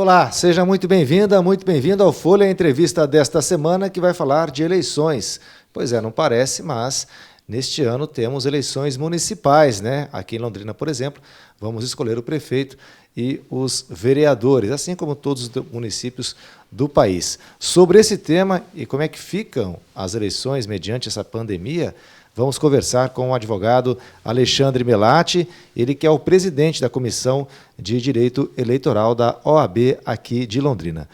Olá, seja muito bem-vinda, muito bem-vindo ao Folha Entrevista desta semana, que vai falar de eleições. Pois é, não parece, mas neste ano temos eleições municipais, né? Aqui em Londrina, por exemplo, vamos escolher o prefeito e os vereadores, assim como todos os municípios do país. Sobre esse tema e como é que ficam as eleições mediante essa pandemia, vamos conversar com o advogado Alexandre Melati, ele que é o presidente da Comissão de Direito Eleitoral da OAB aqui de Londrina.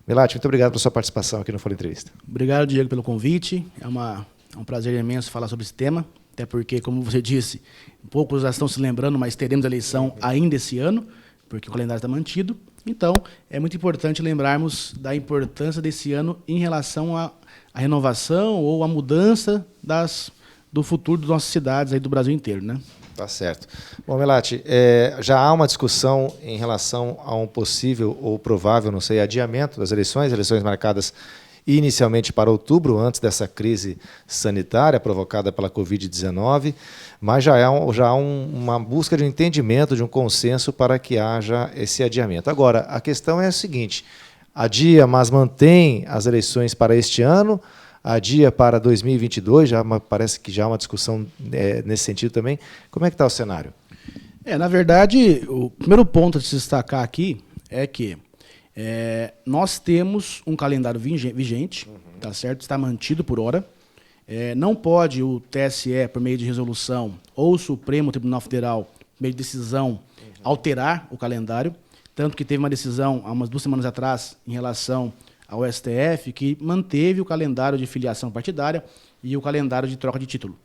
Melati, muito obrigado pela sua participação aqui no Folha Entrevista. Obrigado, Diego, pelo convite. É um prazer imenso falar sobre esse tema, até porque, como você disse, poucos já estão se lembrando, mas teremos eleição ainda esse ano, porque o calendário está mantido. Então, é muito importante lembrarmos da importância desse ano em relação à renovação ou à mudança do futuro das nossas cidades aí do Brasil inteiro, né? Tá certo. Bom, Melati, já há uma discussão em relação a um possível ou provável, não sei, adiamento das eleições marcadas inicialmente para outubro, antes dessa crise sanitária provocada pela Covid-19, mas já há uma busca de um entendimento, de um consenso para que haja esse adiamento. Agora, a questão é a seguinte: adia, mas mantém as eleições para este ano, adia para 2022, parece que já há uma discussão nesse sentido também. Como é que está o cenário? Na verdade, o primeiro ponto a se destacar aqui é que nós temos um calendário vigente, tá certo? Está mantido por hora. Não pode o TSE, por meio de resolução, ou o Supremo Tribunal Federal, por meio de decisão, alterar o calendário. Tanto que teve uma decisão, há umas 2 semanas atrás, em relação ao STF, que manteve o calendário de filiação partidária e o calendário de troca de título,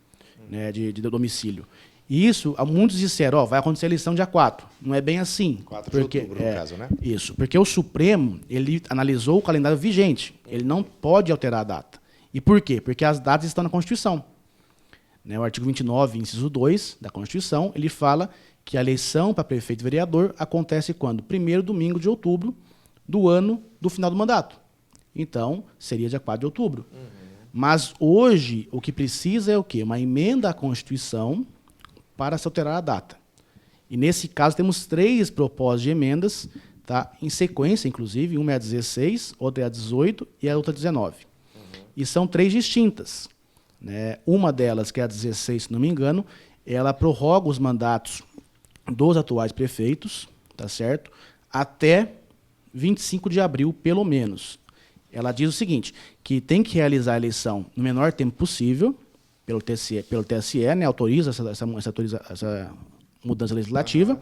né, de domicílio. E isso, muitos disseram, vai acontecer a eleição dia 4. Não é bem assim. 4 de outubro, no caso, né? Isso, porque o Supremo, ele analisou o calendário vigente. Ele não pode alterar a data. E por quê? Porque as datas estão na Constituição. Né, o artigo 29, inciso 2 da Constituição, ele fala que a eleição para prefeito e vereador acontece quando? Primeiro domingo de outubro do ano do final do mandato. Então, seria dia 4 de outubro. Mas hoje, o que precisa é o quê? Uma emenda à Constituição para se alterar a data. E, nesse caso, temos 3 propostas de emendas, tá? Em sequência, inclusive, uma é a 16, outra é a 18 e a outra a 19. E são 3 distintas. Né? Uma delas, que é a 16, se não me engano, ela prorroga os mandatos dos atuais prefeitos, tá certo? Até 25 de abril, pelo menos. Ela diz o seguinte, que tem que realizar a eleição no menor tempo possível, pelo TSE, né, autoriza essa mudança legislativa,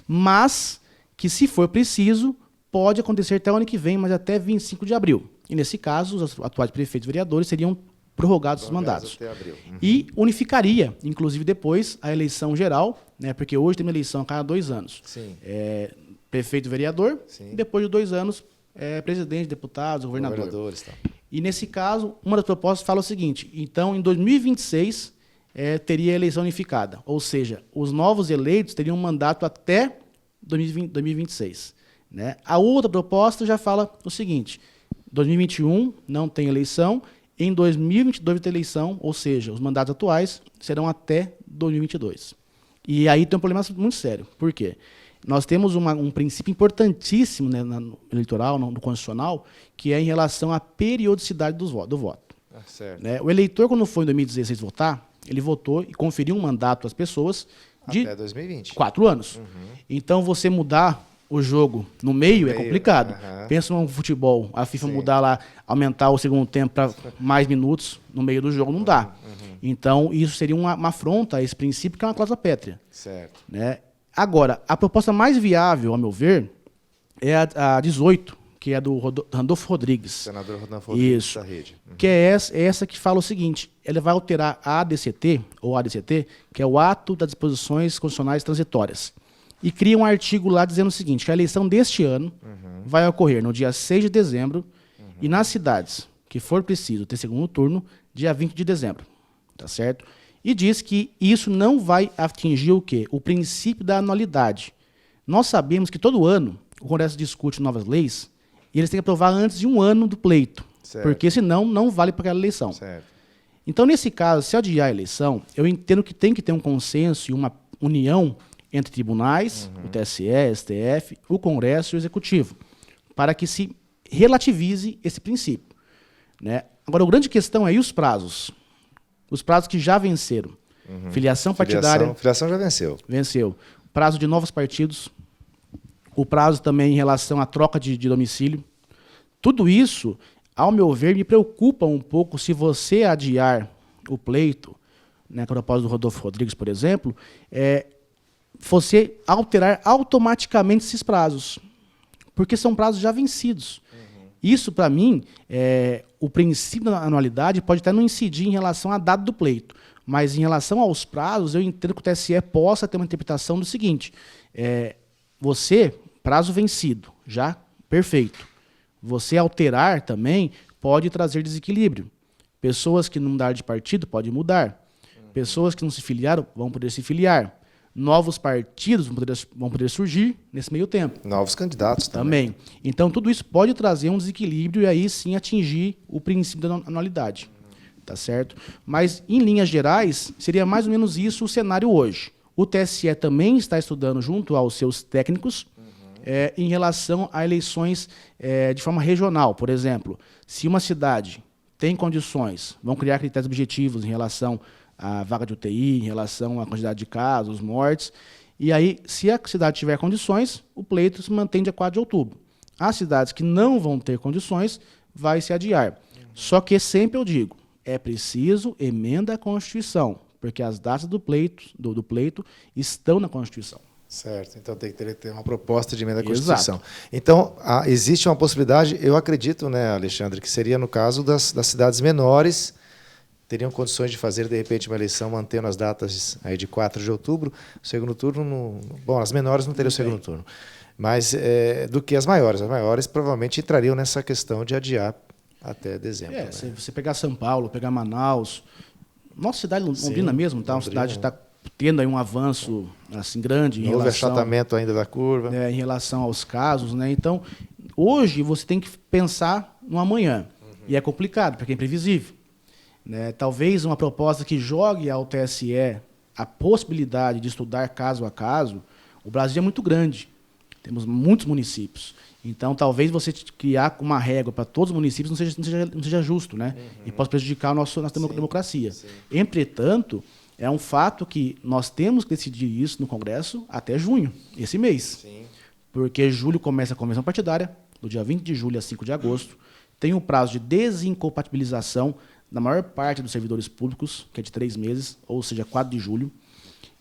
mas que, se for preciso, pode acontecer até o ano que vem, mas até 25 de abril. E, nesse caso, os atuais prefeitos e vereadores seriam prorrogados os mandatos. Até abril. E unificaria, inclusive, depois, a eleição geral, né, porque hoje tem uma eleição a cada 2 anos. Sim. Prefeito e vereador, Sim. e depois de 2 anos, presidente, deputados, governador. Governadores, tá. E, nesse caso, uma das propostas fala o seguinte: então, em 2026, teria a eleição unificada. Ou seja, os novos eleitos teriam um mandato até 2026. Né? A outra proposta já fala o seguinte: 2021 não tem eleição, em 2022 tem eleição, ou seja, os mandatos atuais serão até 2022. E aí tem um problema muito sério. Por quê? Nós temos um princípio importantíssimo, né, no eleitoral, no constitucional, que é em relação à periodicidade do voto. Certo. Né? O eleitor, quando foi em 2016 votar, ele votou e conferiu um mandato às pessoas de até 2020. 4 anos. Então, você mudar o jogo no meio é complicado. Pensa no futebol, a FIFA mudar lá, aumentar o segundo tempo para mais minutos no meio do jogo, não dá. Então, isso seria uma afronta a esse princípio, que é uma cláusula pétrea. Certo. Né? Agora, a proposta mais viável, ao meu ver, é a 18, que é do Randolfo Rodrigues. Senador Randolfo Rodrigues. Isso. Da rede. Que é essa que fala o seguinte: ele vai alterar a ADCT, ou ADCT, que é o Ato das Disposições Constitucionais Transitórias. E cria um artigo lá dizendo o seguinte, que a eleição deste ano vai ocorrer no dia 6 de dezembro e nas cidades que for preciso ter segundo turno, dia 20 de dezembro. Tá certo? E diz que isso não vai atingir o quê? O princípio da anualidade. Nós sabemos que todo ano o Congresso discute novas leis e eles têm que aprovar antes de um ano do pleito. Certo. Porque senão não vale para aquela eleição. Certo. Então, nesse caso, se adiar a eleição, eu entendo que tem que ter um consenso e uma união entre tribunais, o TSE, STF, o Congresso e o Executivo. para que se relativize esse princípio, né? Agora, a grande questão é, e os prazos? Os prazos que já venceram. Filiação partidária... Filiação já venceu. Venceu. Prazo de novos partidos. O prazo também em relação à troca de domicílio. Tudo isso, ao meu ver, me preocupa um pouco se você adiar o pleito, né, com a proposta do Rodolfo Rodrigues, por exemplo, você alterar automaticamente esses prazos. Porque são prazos já vencidos. Isso, para mim, o princípio da anualidade pode até não incidir em relação à data do pleito, mas em relação aos prazos, eu entendo que o TSE possa ter uma interpretação do seguinte: prazo vencido, já perfeito. Você alterar também pode trazer desequilíbrio. Pessoas que não mudaram de partido podem mudar. Pessoas que não se filiaram vão poder se filiar. Novos partidos vão poder surgir nesse meio tempo. Novos candidatos também. Então, tudo isso pode trazer um desequilíbrio e aí sim atingir o princípio da anualidade. Tá certo? Mas, em linhas gerais, seria mais ou menos isso o cenário hoje. O TSE também está estudando junto aos seus técnicos em relação a eleições de forma regional. Por exemplo, se uma cidade tem condições, vão criar critérios objetivos em relação a vaga de UTI, em relação à quantidade de casos, mortes. E aí, se a cidade tiver condições, o pleito se mantém dia 4 de outubro. As cidades que não vão ter condições, vai se adiar. Só que sempre eu digo, é preciso emenda à Constituição, porque as datas do pleito estão na Constituição. Certo, então tem que ter uma proposta de emenda à Constituição. Exato. Então, existe uma possibilidade, eu acredito, né, Alexandre, que seria no caso das cidades menores, teriam condições de fazer, de repente, uma eleição mantendo as datas aí de 4 de outubro, segundo turno... Bom, as menores não teriam segundo turno, mas do que as maiores. As maiores provavelmente entrariam nessa questão de adiar até dezembro. Né? Se você pegar São Paulo, pegar Manaus, nossa cidade, Londrina mesmo, tá? Uma cidade que está tendo aí um avanço assim, grande. Não houve achatamento ainda da curva. Em relação aos casos, né? Então, hoje você tem que pensar no amanhã. E é complicado, porque é imprevisível. Né? Talvez uma proposta que jogue ao TSE a possibilidade de estudar caso a caso. O Brasil é muito grande, temos muitos municípios. Então, talvez você criar uma régua para todos os municípios não seja justo, né? E possa prejudicar a nossa democracia. Sim. Entretanto, é um fato que nós temos que decidir isso no Congresso até junho, esse mês. Sim. Porque julho começa a convenção partidária, do dia 20 de julho a 5 de agosto. Tem um prazo de desincompatibilização na maior parte dos servidores públicos, que é de 3 meses, ou seja, 4 de julho.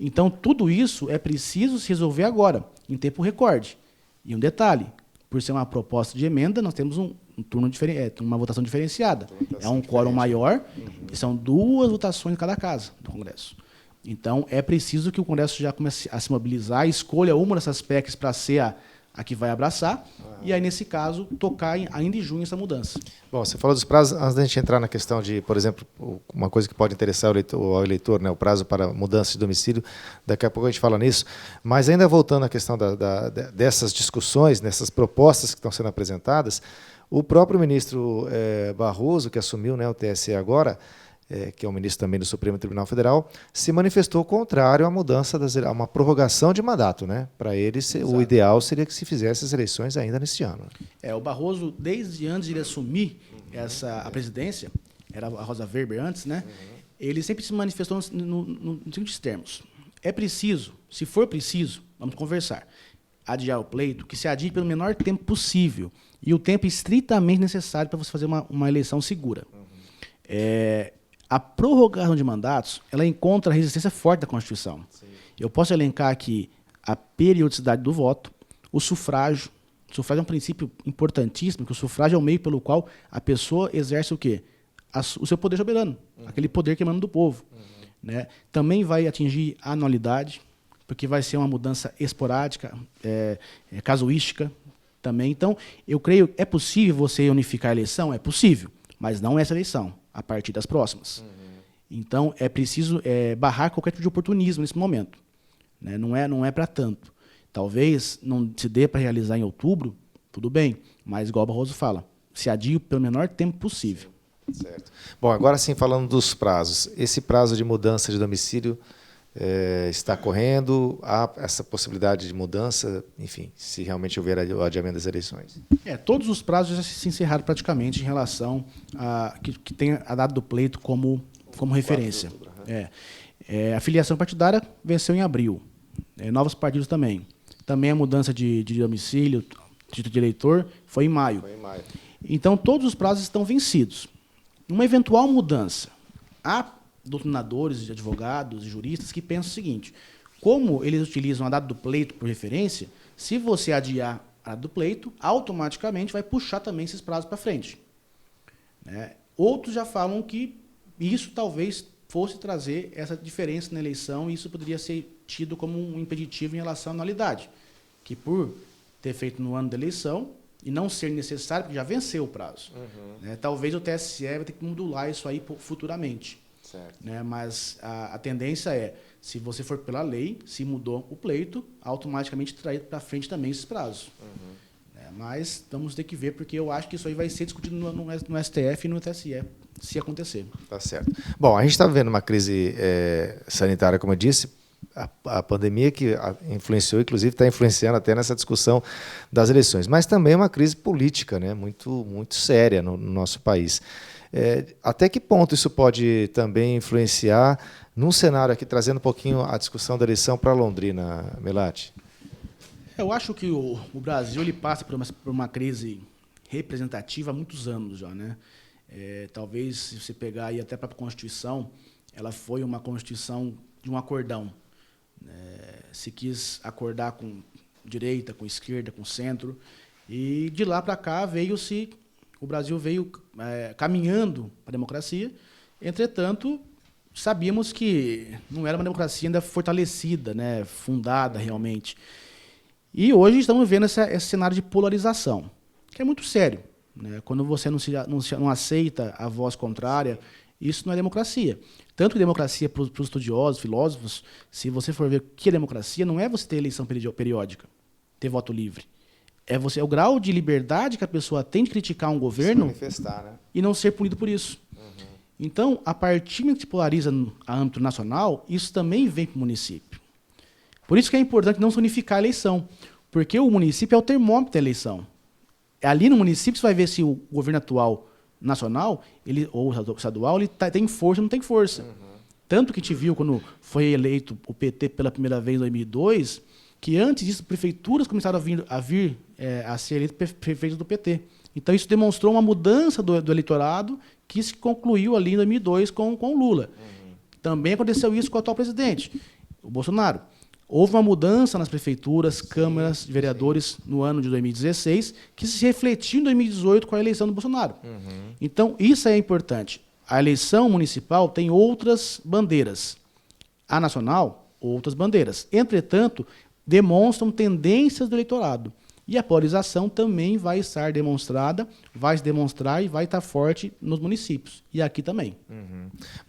Então, tudo isso é preciso se resolver agora, em tempo recorde. E um detalhe, por ser uma proposta de emenda, nós temos um turno uma votação diferenciada. É um quórum maior, e são 2 votações em cada casa do Congresso. Então, é preciso que o Congresso já comece a se mobilizar, escolha uma dessas PECs para ser a que vai abraçar, e aí, nesse caso, tocar ainda em junho essa mudança. Bom, você falou dos prazos, antes da gente entrar na questão de, por exemplo, uma coisa que pode interessar ao eleitor, né, o prazo para mudança de domicílio, daqui a pouco a gente fala nisso, mas ainda voltando à questão dessas discussões, nessas propostas que estão sendo apresentadas, o próprio ministro Barroso, que assumiu, né, o TSE agora, que é o ministro também do Supremo Tribunal Federal, se manifestou contrário à mudança, a uma prorrogação de mandato. Né? Para ele, o ideal seria que se fizesse as eleições ainda neste ano. O Barroso, desde antes de ele assumir a presidência, era a Rosa Weber antes, né? Ele sempre se manifestou nos seguintes termos. É preciso, se for preciso, vamos conversar, adiar o pleito, que se adie pelo menor tempo possível e o tempo estritamente necessário para você fazer uma eleição segura. A prorrogação de mandatos, ela encontra resistência forte da Constituição. Sim. Eu posso elencar aqui a periodicidade do voto, o sufrágio. O sufrágio é um princípio importantíssimo, porque o sufrágio é o meio pelo qual a pessoa exerce o quê? O seu poder soberano, aquele poder que emana do povo. Né? Também vai atingir a anualidade, porque vai ser uma mudança esporádica, casuística também. Então, eu creio que é possível você unificar a eleição? É possível, mas não essa eleição. A partir das próximas. Então, é preciso barrar qualquer tipo de oportunismo nesse momento. Né? Não é para tanto. Talvez não se dê para realizar em outubro, tudo bem, mas, igual o Barroso fala, se adie pelo menor tempo possível. Certo. Bom, agora sim, falando dos prazos. Esse prazo de mudança de domicílio está correndo? Há essa possibilidade de mudança? Enfim, se realmente houver o adiamento das eleições. Todos os prazos já se encerraram praticamente em relação a que tem a data do pleito como referência. A filiação partidária venceu em abril. Novos partidos também. Também a mudança de domicílio, título de eleitor, foi em maio. Então, todos os prazos estão vencidos. Uma eventual mudança, há doutrinadores, advogados, juristas que pensam o seguinte: como eles utilizam a data do pleito por referência, se você adiar a data do pleito, automaticamente vai puxar também esses prazos para frente. Outros já falam que isso talvez fosse trazer essa diferença na eleição e isso poderia ser tido como um impeditivo em relação à anualidade, que por ter feito no ano da eleição e não ser necessário, porque já venceu o prazo. Talvez o TSE vai ter que modular isso aí futuramente. Mas a tendência é, se você for pela lei, se mudou o pleito, automaticamente trair para frente também esses prazos. Mas vamos ter que ver, porque eu acho que isso aí vai ser discutido no STF e no TSE, se acontecer. Tá certo. Bom, a gente está vivendo uma crise sanitária, como eu disse, a pandemia que influenciou, inclusive está influenciando até nessa discussão das eleições, mas também uma crise política, né, muito, muito séria no nosso país. Até que ponto isso pode também influenciar num cenário aqui, trazendo um pouquinho a discussão da eleição para Londrina, Melati? Eu acho que o Brasil ele passa por uma crise representativa há muitos anos já, né? Talvez, se você pegar aí até a própria Constituição, ela foi uma Constituição de um acordão. Se quis acordar com direita, com esquerda, com centro, e de lá para cá o Brasil veio caminhando para a democracia. Entretanto, sabíamos que não era uma democracia ainda fortalecida, né, fundada realmente. E hoje estamos vendo esse cenário de polarização, que é muito sério. Quando você não aceita a voz contrária, isso não é democracia. Tanto que democracia, para os estudiosos, filósofos, se você for ver o que é democracia, não é você ter eleição periódica, ter voto livre. É o grau de liberdade que a pessoa tem de criticar um governo manifestar, né? E não ser punido por isso. Então, a partir que se polariza a âmbito nacional, isso também vem para o município. Por isso que é importante não se unificar a eleição, porque o município é o termômetro da eleição. Ali no município você vai ver se o governo atual nacional ou estadual tem força ou não tem força. Tanto que a gente viu quando foi eleito o PT pela primeira vez em 2002, que antes disso prefeituras começaram a ser eleitas prefeitos do PT. Então isso demonstrou uma mudança do eleitorado que se concluiu ali em 2002 com o Lula. Também aconteceu isso com o atual presidente, o Bolsonaro. Houve uma mudança nas prefeituras, câmaras de vereadores no ano de 2016, que se refletiu em 2018 com a eleição do Bolsonaro. Então, isso é importante. A eleição municipal tem outras bandeiras. A nacional, outras bandeiras. Entretanto, demonstram tendências do eleitorado. E a polarização também vai estar demonstrada, vai se demonstrar e vai estar forte nos municípios. E aqui também.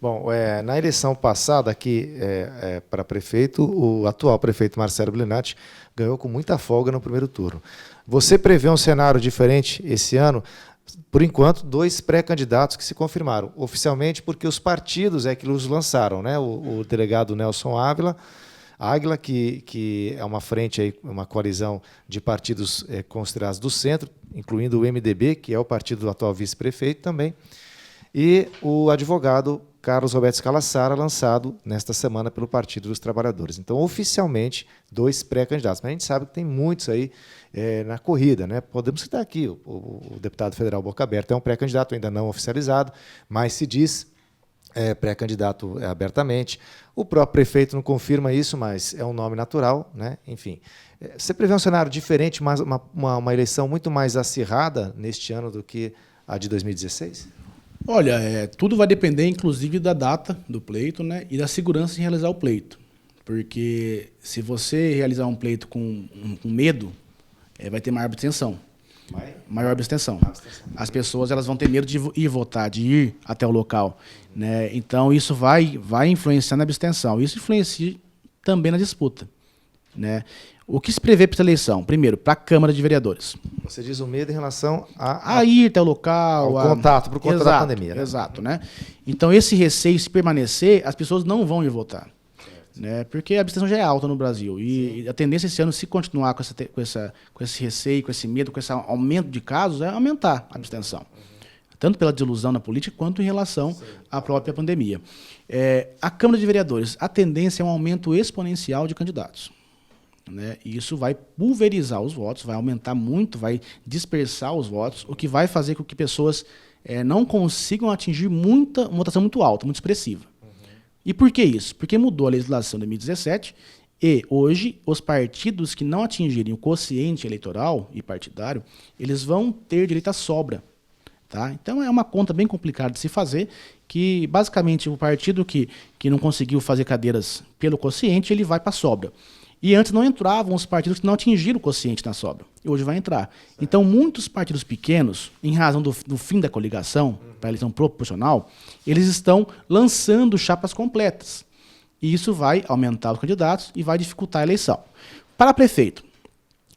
Bom, na eleição passada aqui para prefeito, o atual prefeito Marcelo Bellinati ganhou com muita folga no primeiro turno. Você prevê um cenário diferente esse ano? Por enquanto, 2 pré-candidatos que se confirmaram, oficialmente porque os partidos que os lançaram, né? O delegado Nelson Águila, que é uma frente, aí, uma coalizão de partidos considerados do centro, incluindo o MDB, que é o partido do atual vice-prefeito também, e o advogado Carlos Roberto Scalassara, lançado nesta semana pelo Partido dos Trabalhadores. Então, oficialmente, 2 pré-candidatos. Mas a gente sabe que tem muitos aí na corrida, né? Podemos citar aqui o deputado federal Boca Aberta, é um pré-candidato ainda não oficializado, mas se diz pré-candidato abertamente. O próprio prefeito não confirma isso, mas é um nome natural, né? Enfim. Você prevê um cenário diferente, mas uma eleição muito mais acirrada neste ano do que a de 2016? Olha, tudo vai depender, inclusive, da data do pleito, né, e da segurança em realizar o pleito. Porque se você realizar um pleito com medo, vai ter maior abstenção. Maior abstenção. As pessoas elas vão ter medo de ir votar, de ir até o local, né? Então isso vai influenciar na abstenção. Isso influencia também na disputa, né? O que se prevê para essa eleição? Primeiro, para a Câmara de Vereadores. Você diz o medo em relação a ir até o local, ao contato por conta da pandemia, né? Exato, né? Então esse receio, se permanecer, as pessoas não vão ir votar. né? Porque a abstenção já é alta no Brasil. E a tendência esse ano, se continuar com esse receio, com esse medo, com esse aumento de casos, é aumentar a abstenção. Tanto pela desilusão na política, quanto em relação à própria pandemia. A Câmara de Vereadores, a tendência é um aumento exponencial de candidatos. Né? E isso vai pulverizar os votos, vai aumentar muito, vai dispersar os votos, o que vai fazer com que pessoas não consigam atingir uma votação muito alta, muito expressiva. E por que isso? Porque mudou a legislação de 2017 e hoje os partidos que não atingirem o quociente eleitoral e partidário, eles vão ter direito à sobra. Tá? Então é uma conta bem complicada de se fazer, que basicamente o partido que não conseguiu fazer cadeiras pelo quociente, ele vai para a sobra. E antes não entravam os partidos que não atingiram o quociente na sobra. E hoje vai entrar. Então, muitos partidos pequenos, em razão do fim da coligação, para a eleição proporcional, eles estão lançando chapas completas. E isso vai aumentar os candidatos e vai dificultar a eleição. Para prefeito,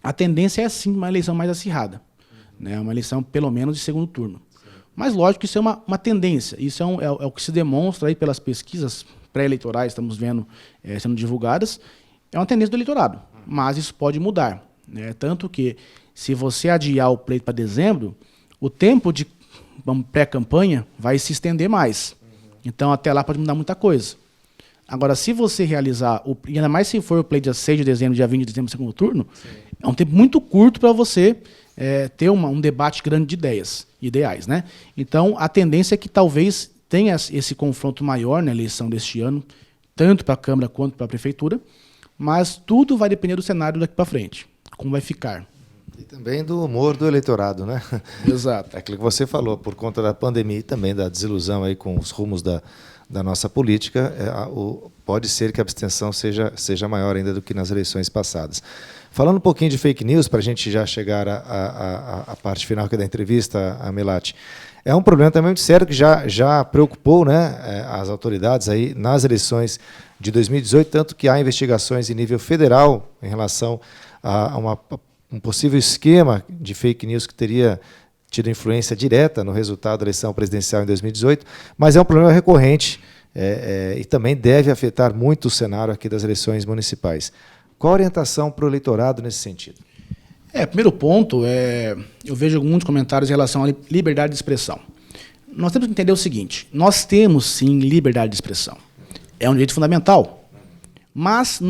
a tendência é sim uma eleição mais acirrada. Né? Uma eleição, pelo menos, de segundo turno. Mas, lógico, isso é uma tendência. Isso é o que se demonstra aí pelas pesquisas pré-eleitorais, estamos vendo sendo divulgadas. É uma tendência do eleitorado, mas isso pode mudar. Né? Tanto que, se você adiar o pleito para dezembro, o tempo de pré-campanha vai se estender mais. Então, até lá pode mudar muita coisa. Agora, se você realizar, e ainda mais se for o pleito dia 6 de dezembro, dia 20 de dezembro, segundo turno, é um tempo muito curto para você ter um debate grande de ideais. Né? Então, a tendência é que talvez tenha esse confronto maior na eleição deste ano, tanto para a Câmara quanto para a Prefeitura, mas tudo vai depender do cenário daqui para frente, como vai ficar. E também do humor do eleitorado, né? Exato. É aquilo que você falou, por conta da pandemia e também da desilusão aí com os rumos da nossa política, pode ser que a abstenção seja maior ainda do que nas eleições passadas. Falando um pouquinho de fake news, para a gente já chegar à parte final aqui da entrevista, a Melati, é um problema também muito sério que já preocupou, né, as autoridades aí nas eleições de 2018, tanto que há investigações em nível federal em relação a um possível esquema de fake news que teria tido influência direta no resultado da eleição presidencial em 2018, mas é um problema recorrente e também deve afetar muito o cenário aqui das eleições municipais. Qual a orientação para o eleitorado nesse sentido? Primeiro ponto, eu vejo muitos comentários em relação à liberdade de expressão. Nós temos que entender o seguinte, nós temos sim liberdade de expressão. É um direito fundamental, mas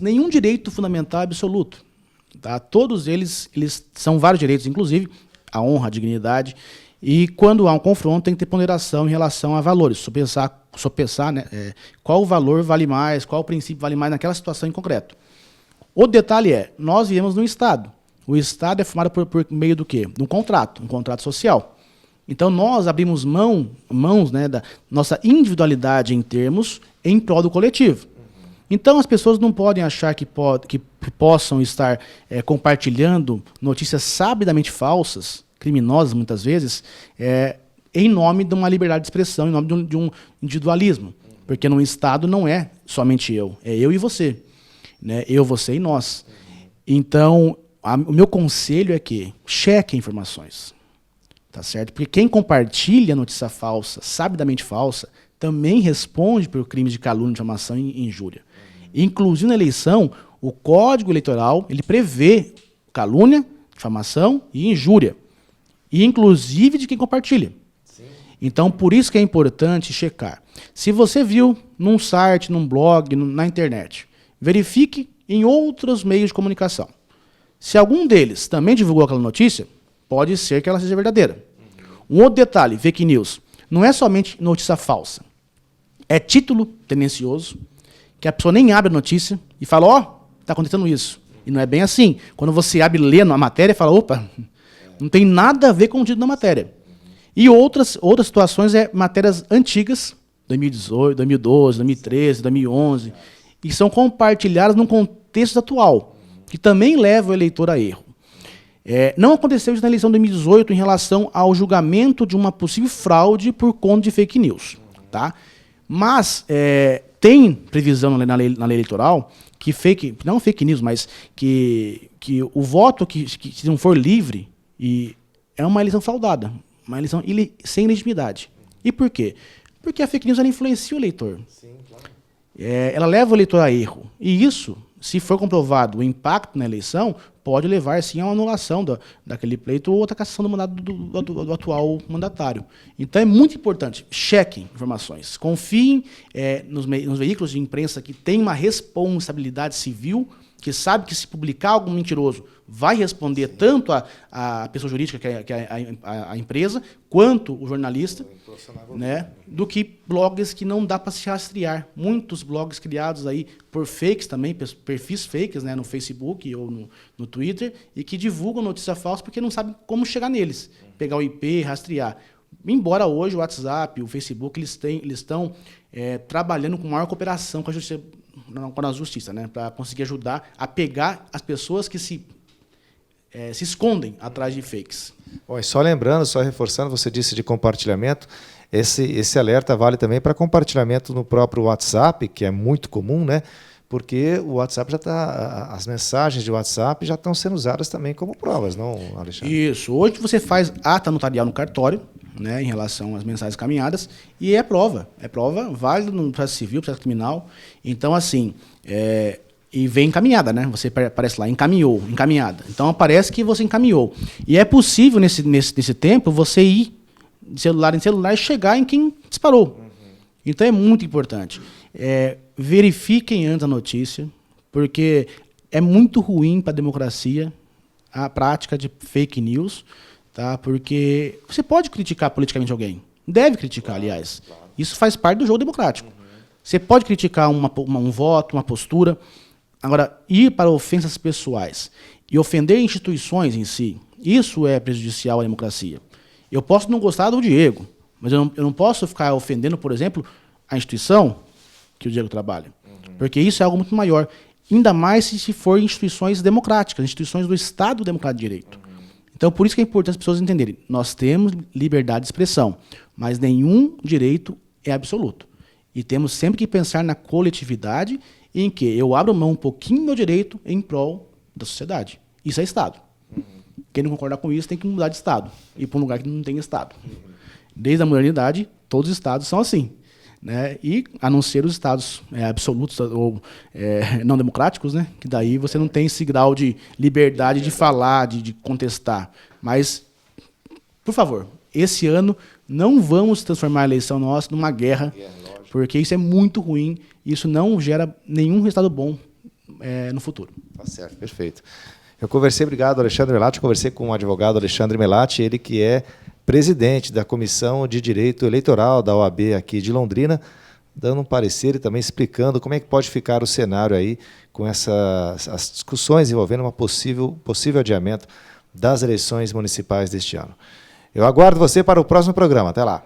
nenhum direito fundamental é absoluto. Tá? Todos eles são vários direitos, inclusive a honra, a dignidade, e quando há um confronto tem que ter ponderação em relação a valores, sopesar né, qual valor vale mais, qual princípio vale mais naquela situação em concreto. O detalhe nós vivemos num Estado. O Estado é formado por meio do quê? De um contrato social. Então, nós abrimos mãos né, da nossa individualidade em termos em prol do coletivo. Então, as pessoas não podem achar que possam estar compartilhando notícias sabidamente falsas, criminosas muitas vezes, em nome de uma liberdade de expressão, em nome de um individualismo. Porque no Estado não é somente eu, é eu e você. Né? Eu, você e nós. Então, o meu conselho é que cheque informações. Tá certo? Porque quem compartilha notícia falsa, sabidamente falsa, também responde por crimes de calúnia, difamação e injúria. Inclusive na eleição, o Código Eleitoral ele prevê calúnia, difamação e injúria. E inclusive de quem compartilha. Sim. Então, por isso que é importante checar. Se você viu num site, num blog, na internet, verifique em outros meios de comunicação. Se algum deles também divulgou aquela notícia, pode ser que ela seja verdadeira. Um outro detalhe, fake news, não é somente notícia falsa. É título tendencioso, que a pessoa nem abre a notícia e fala, está acontecendo isso. E não é bem assim. Quando você abre e lê a matéria, fala, opa, não tem nada a ver com o título da matéria. E outras situações matérias antigas, 2018, 2012, 2013, 2011, e são compartilhadas num contexto atual, que também leva o eleitor a erro. Não aconteceu isso na eleição de 2018 em relação ao julgamento de uma possível fraude por conta de fake news. Tá? Mas tem previsão na lei eleitoral que não fake news, mas que o voto que se não for livre é uma eleição fraudada, uma eleição sem legitimidade. E por quê? Porque a fake news ela influencia o eleitor. Sim, claro. ela leva o eleitor a erro. E isso, se for comprovado o impacto na eleição, pode levar, sim, a uma anulação daquele pleito ou outra cassação do mandato do atual mandatário. Então, é muito importante. Chequem informações. Confiem nos veículos de imprensa que têm uma responsabilidade civil, que sabe que se publicar algo mentiroso vai responder tanto a pessoa jurídica, que é a empresa, quanto o jornalista, né, do que blogs que não dá para se rastrear. Muitos blogs criados aí por fakes também, perfis fakes, né, no Facebook ou no Twitter, e que divulgam notícia falsa porque não sabem como chegar neles. Pegar o IP, rastrear. Embora hoje o WhatsApp, o Facebook, eles estão trabalhando com maior cooperação com a justiça, né, para conseguir ajudar a pegar as pessoas que se escondem atrás de fakes. Bom, e só lembrando, só reforçando, você disse de compartilhamento, esse alerta vale também para compartilhamento no próprio WhatsApp, que é muito comum, né? Porque o WhatsApp as mensagens de WhatsApp já estão sendo usadas também como provas, não, Alexandre? Isso. Hoje você faz ata notarial no cartório, né, em relação às mensagens caminhadas, e é prova. É prova válida no processo civil, processo criminal. Então, assim, e vem encaminhada, né? Você aparece lá, encaminhada. Então, aparece que você encaminhou. E é possível, nesse tempo, você ir de celular em celular e chegar em quem disparou. Então, é muito importante. Verifiquem antes a notícia, porque é muito ruim para a democracia a prática de fake news, tá? Porque você pode criticar politicamente alguém. Deve criticar, aliás. Isso faz parte do jogo democrático. Você pode criticar um voto, uma postura. Agora, ir para ofensas pessoais e ofender instituições em si, isso é prejudicial à democracia. Eu posso não gostar do Diego, mas eu não posso ficar ofendendo, por exemplo, a instituição que o Diego trabalha. Porque isso é algo muito maior. Ainda mais se for instituições democráticas, instituições do Estado Democrático de Direito. Então, por isso que é importante as pessoas entenderem. Nós temos liberdade de expressão, mas nenhum direito é absoluto. E temos sempre que pensar na coletividade em que eu abro mão um pouquinho do meu direito em prol da sociedade. Isso é Estado. Quem não concordar com isso tem que mudar de Estado, ir para um lugar que não tem Estado. Desde a modernidade, todos os Estados são assim. Né? E a não ser os Estados absolutos ou não democráticos, né? Que daí você não tem esse grau de liberdade de falar, de contestar. Mas, por favor, esse ano não vamos transformar a eleição nossa numa guerra, porque isso é muito ruim e isso não gera nenhum resultado bom no futuro. Tá certo, perfeito. Obrigado, Alexandre Melatti, conversei com o advogado Alexandre Melatti, ele que é presidente da Comissão de Direito Eleitoral da OAB aqui de Londrina, dando um parecer e também explicando como é que pode ficar o cenário aí com as discussões envolvendo um possível adiamento das eleições municipais deste ano. Eu aguardo você para o próximo programa. Até lá.